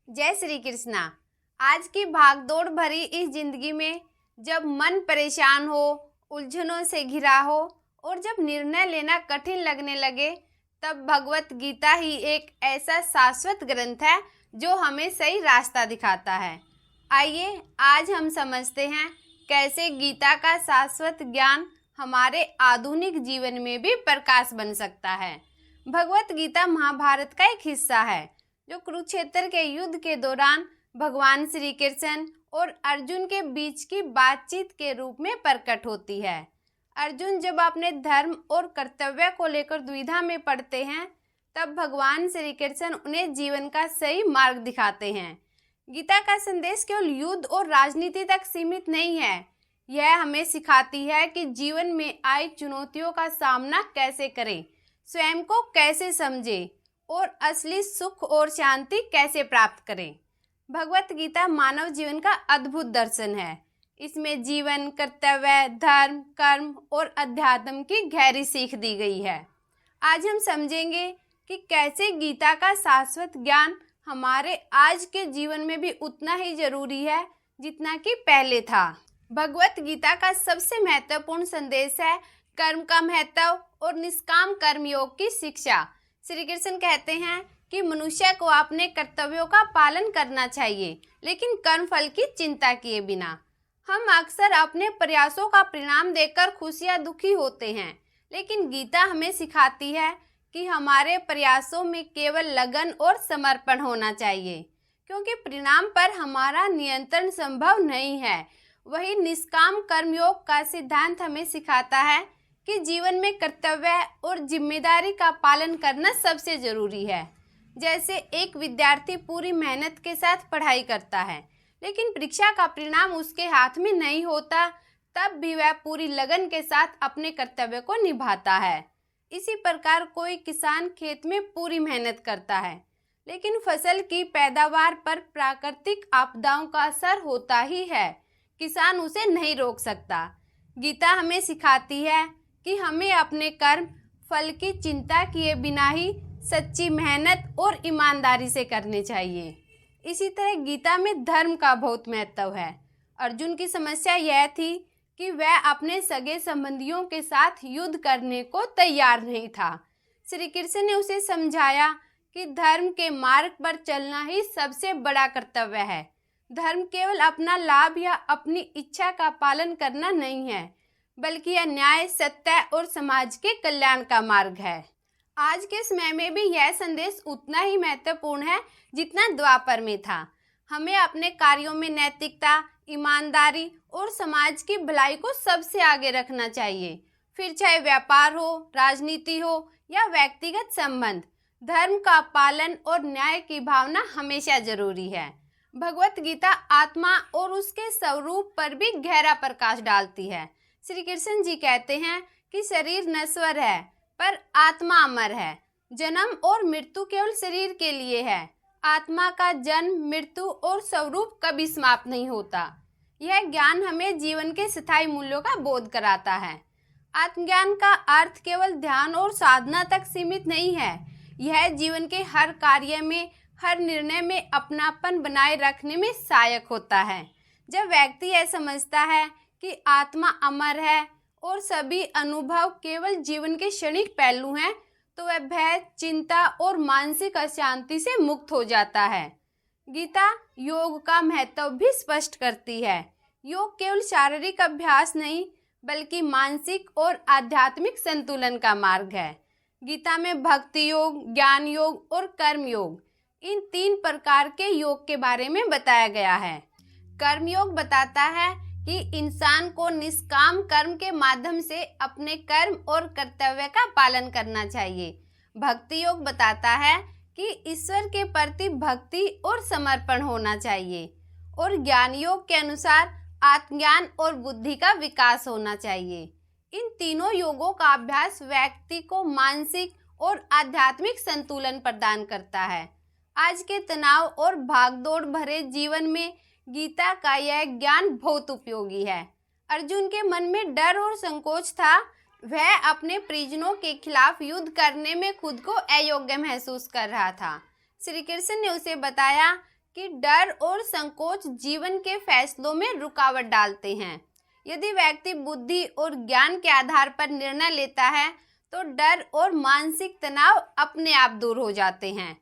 जय श्री कृष्णा। आज की भागदौड़ भरी इस जिंदगी में जब मन परेशान हो, उलझनों से घिरा हो और जब निर्णय लेना कठिन लगने लगे, तब भगवत गीता ही एक ऐसा शाश्वत ग्रंथ है जो हमें सही रास्ता दिखाता है। आइए आज हम समझते हैं कैसे गीता का शाश्वत ज्ञान हमारे आधुनिक जीवन में भी प्रकाश बन सकता है। भगवत गीता महाभारत का एक हिस्सा है जो कुरुक्षेत्र के युद्ध के दौरान भगवान श्री कृष्ण और अर्जुन के बीच की बातचीत के रूप में प्रकट होती है। अर्जुन जब अपने धर्म और कर्तव्य को लेकर दुविधा में पड़ते हैं, तब भगवान श्री कृष्ण उन्हें जीवन का सही मार्ग दिखाते हैं। गीता का संदेश केवल युद्ध और राजनीति तक सीमित नहीं है। यह हमें सिखाती है कि जीवन में आई चुनौतियों का सामना कैसे करें, स्वयं को कैसे समझें और असली सुख और शांति कैसे प्राप्त करें। भगवत गीता मानव जीवन का अद्भुत दर्शन है। इसमें जीवन, कर्तव्य, धर्म, कर्म और अध्यात्म की गहरी सीख दी गई है। आज हम समझेंगे कि कैसे गीता का शाश्वत ज्ञान हमारे आज के जीवन में भी उतना ही जरूरी है जितना कि पहले था। भगवत गीता का सबसे महत्वपूर्ण संदेश है कर्म का महत्व और निष्काम कर्म योग की शिक्षा। श्री कृष्ण कहते हैं कि मनुष्य को अपने कर्तव्यों का पालन करना चाहिए, लेकिन कर्म फल की चिंता किए बिना। हम अक्सर अपने प्रयासों का परिणाम देखकर खुशी या दुखी होते हैं, लेकिन गीता हमें सिखाती है कि हमारे प्रयासों में केवल लगन और समर्पण होना चाहिए, क्योंकि परिणाम पर हमारा नियंत्रण संभव नहीं है। वही निष्काम कर्मयोग का सिद्धांत हमें सिखाता है कि जीवन में कर्तव्य और जिम्मेदारी का पालन करना सबसे जरूरी है। जैसे एक विद्यार्थी पूरी मेहनत के साथ पढ़ाई करता है, लेकिन परीक्षा का परिणाम उसके हाथ में नहीं होता, तब भी वह पूरी लगन के साथ अपने कर्तव्य को निभाता है। इसी प्रकार कोई किसान खेत में पूरी मेहनत करता है, लेकिन फसल की पैदावार पर प्राकृतिक आपदाओं का असर होता ही है। किसान उसे नहीं रोक सकता। गीता हमें सिखाती है कि हमें अपने कर्म फल की चिंता किए बिना ही सच्ची मेहनत और ईमानदारी से करने चाहिए। इसी तरह गीता में धर्म का बहुत महत्व है। अर्जुन की समस्या यह थी कि वह अपने सगे संबंधियों के साथ युद्ध करने को तैयार नहीं था। श्री कृष्ण ने उसे समझाया कि धर्म के मार्ग पर चलना ही सबसे बड़ा कर्तव्य है। धर्म केवल अपना लाभ या अपनी इच्छा का पालन करना नहीं है, बल्कि यह न्याय, सत्य और समाज के कल्याण का मार्ग है। आज के समय में भी यह संदेश उतना ही महत्वपूर्ण है जितना द्वापर में था। हमें अपने कार्यों में नैतिकता, ईमानदारी और समाज की भलाई को सबसे आगे रखना चाहिए। फिर चाहे व्यापार हो, राजनीति हो या व्यक्तिगत संबंध, धर्म का पालन और न्याय की भावना हमेशा जरूरी है। भगवत गीता आत्मा और उसके स्वरूप पर भी गहरा प्रकाश डालती है। श्री कृष्ण जी कहते हैं कि शरीर नश्वर है पर आत्मा अमर है। जन्म और मृत्यु केवल शरीर के लिए है। आत्मा का जन्म, मृत्यु और स्वरूप कभी समाप्त नहीं होता। यह ज्ञान हमें जीवन के स्थायी मूल्यों का बोध कराता है। आत्मज्ञान का अर्थ केवल ध्यान और साधना तक सीमित नहीं है। यह जीवन के हर कार्य में, हर निर्णय में अपनापन बनाए रखने में सहायक होता है। जब व्यक्ति यह समझता है कि आत्मा अमर है और सभी अनुभव केवल जीवन के क्षणिक पहलू हैं, तो वह भय, चिंता और मानसिक अशांति से मुक्त हो जाता है। गीता योग का महत्व भी स्पष्ट करती है। योग केवल शारीरिक अभ्यास नहीं, बल्कि मानसिक और आध्यात्मिक संतुलन का मार्ग है। गीता में भक्ति योग, ज्ञान योग और कर्म योग, इन 3 प्रकार के योग के बारे में बताया गया है। कर्म योग बताता है कि इंसान को निष्काम कर्म के माध्यम से अपने कर्म और कर्तव्य का पालन करना चाहिए। भक्ति योग बताता है कि ईश्वर के प्रति भक्ति और समर्पण होना चाहिए। और ज्ञान योग के अनुसार आत्मज्ञान और बुद्धि का विकास होना चाहिए। इन तीनों योगों का अभ्यास व्यक्ति को मानसिक और आध्यात्मिक संतुलन प्रदान करता है। आज के तनाव और भागदौड़ भरे जीवन में गीता का यह ज्ञान बहुत उपयोगी है। अर्जुन के मन में डर और संकोच था। वह अपने परिजनों के खिलाफ युद्ध करने में खुद को अयोग्य महसूस कर रहा था। श्री कृष्ण ने उसे बताया कि डर और संकोच जीवन के फैसलों में रुकावट डालते हैं। यदि व्यक्ति बुद्धि और ज्ञान के आधार पर निर्णय लेता है तो डर और मानसिक तनाव अपने आप दूर हो जाते हैं।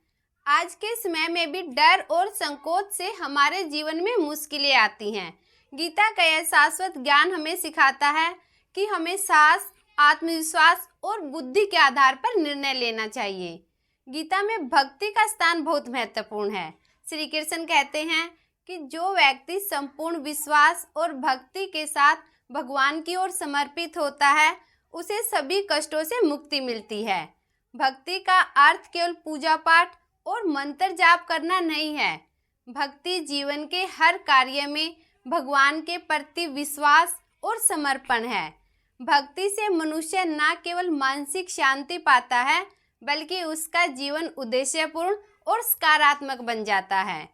आज के समय में भी डर और संकोच से हमारे जीवन में मुश्किलें आती हैं। गीता का यह शाश्वत ज्ञान हमें सिखाता है कि हमें साहस, आत्मविश्वास और बुद्धि के आधार पर निर्णय लेना चाहिए। गीता में भक्ति का स्थान बहुत महत्वपूर्ण है। श्री कृष्ण कहते हैं कि जो व्यक्ति संपूर्ण विश्वास और भक्ति के साथ भगवान की ओर समर्पित होता है उसे सभी कष्टों से मुक्ति मिलती है। भक्ति का अर्थ केवल पूजा पाठ और मंत्र जाप करना नहीं है। भक्ति जीवन के हर कार्य में भगवान के प्रति विश्वास और समर्पण है। भक्ति से मनुष्य न केवल मानसिक शांति पाता है बल्कि उसका जीवन उद्देश्यपूर्ण और सकारात्मक बन जाता है।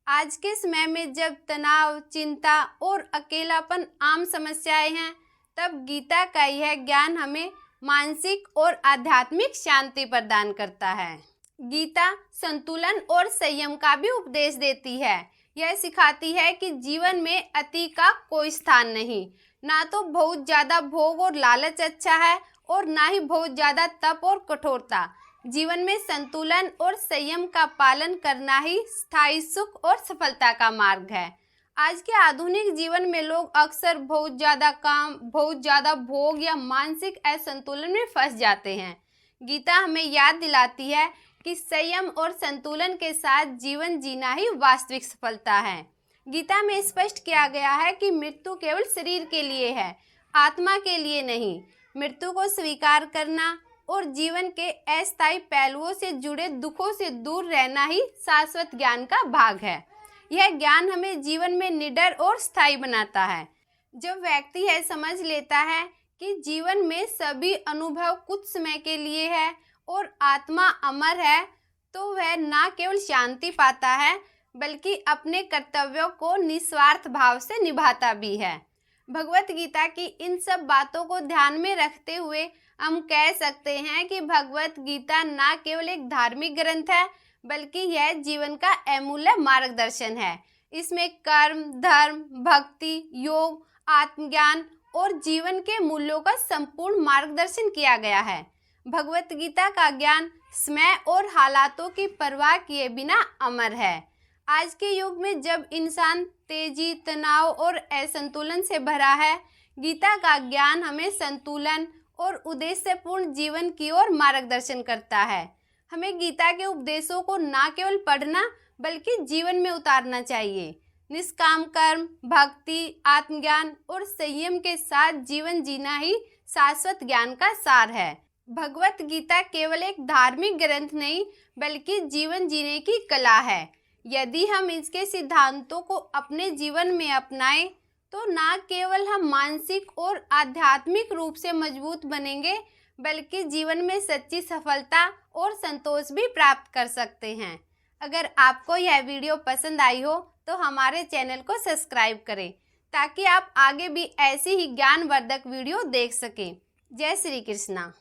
आज के समय में जब तनाव, चिंता और अकेलापन आम समस्याएं हैं, तब गीता का यह ज्ञान हमें मानसिक और आध्यात्मिक शांति प्रदान करता है। गीता संतुलन और संयम का भी उपदेश देती है। यह सिखाती है कि जीवन में अति का कोई स्थान नहीं। ना तो बहुत ज़्यादा भोग और लालच अच्छा है और ना ही बहुत ज़्यादा तप और कठोरता। जीवन में संतुलन और संयम का पालन करना ही स्थायी सुख और सफलता का मार्ग है। आज के आधुनिक जीवन में लोग अक्सर बहुत ज़्यादा काम, बहुत ज़्यादा भोग या मानसिक असंतुलन में फंस जाते हैं। गीता हमें याद दिलाती है कि संयम और संतुलन के साथ जीवन जीना ही वास्तविक सफलता है। गीता में स्पष्ट किया गया है कि मृत्यु केवल शरीर के लिए है, आत्मा के लिए नहीं। मृत्यु को स्वीकार करना और जीवन के अस्थायी पहलुओं से जुड़े दुखों से दूर रहना ही शाश्वत ज्ञान का भाग है। यह ज्ञान हमें जीवन में निडर और स्थायी बनाता है। जब व्यक्ति यह समझ लेता है कि जीवन में सभी अनुभव कुछ समय के लिए है और आत्मा अमर है, तो वह न केवल शांति पाता है बल्कि अपने कर्तव्यों को निस्वार्थ भाव से निभाता भी है। भगवत गीता की इन सब बातों को ध्यान में रखते हुए हम कह सकते हैं कि भगवत गीता न केवल एक धार्मिक ग्रंथ है बल्कि यह जीवन का अमूल्य मार्गदर्शन है। इसमें कर्म, धर्म, भक्ति, योग, आत्मज्ञान और जीवन के मूल्यों का संपूर्ण मार्गदर्शन किया गया है। भगवत गीता का ज्ञान समय और हालातों की परवाह किए बिना अमर है। आज के युग में जब इंसान तेजी, तनाव और असंतुलन से भरा है, गीता का ज्ञान हमें संतुलन और उद्देश्यपूर्ण जीवन की ओर मार्गदर्शन करता है। हमें गीता के उपदेशों को न केवल पढ़ना बल्कि जीवन में उतारना चाहिए। निष्काम कर्म, भक्ति, आत्मज्ञान और संयम के साथ जीवन जीना ही शाश्वत ज्ञान का सार है। भगवत गीता केवल एक धार्मिक ग्रंथ नहीं बल्कि जीवन जीने की कला है। यदि हम इसके सिद्धांतों को अपने जीवन में अपनाएं तो न केवल हम मानसिक और आध्यात्मिक रूप से मजबूत बनेंगे बल्कि जीवन में सच्ची सफलता और संतोष भी प्राप्त कर सकते हैं। अगर आपको यह वीडियो पसंद आई हो तो हमारे चैनल को सब्सक्राइब करें ताकि आप आगे भी ऐसी ही ज्ञानवर्धक वीडियो देख सकें। जय श्री कृष्णा।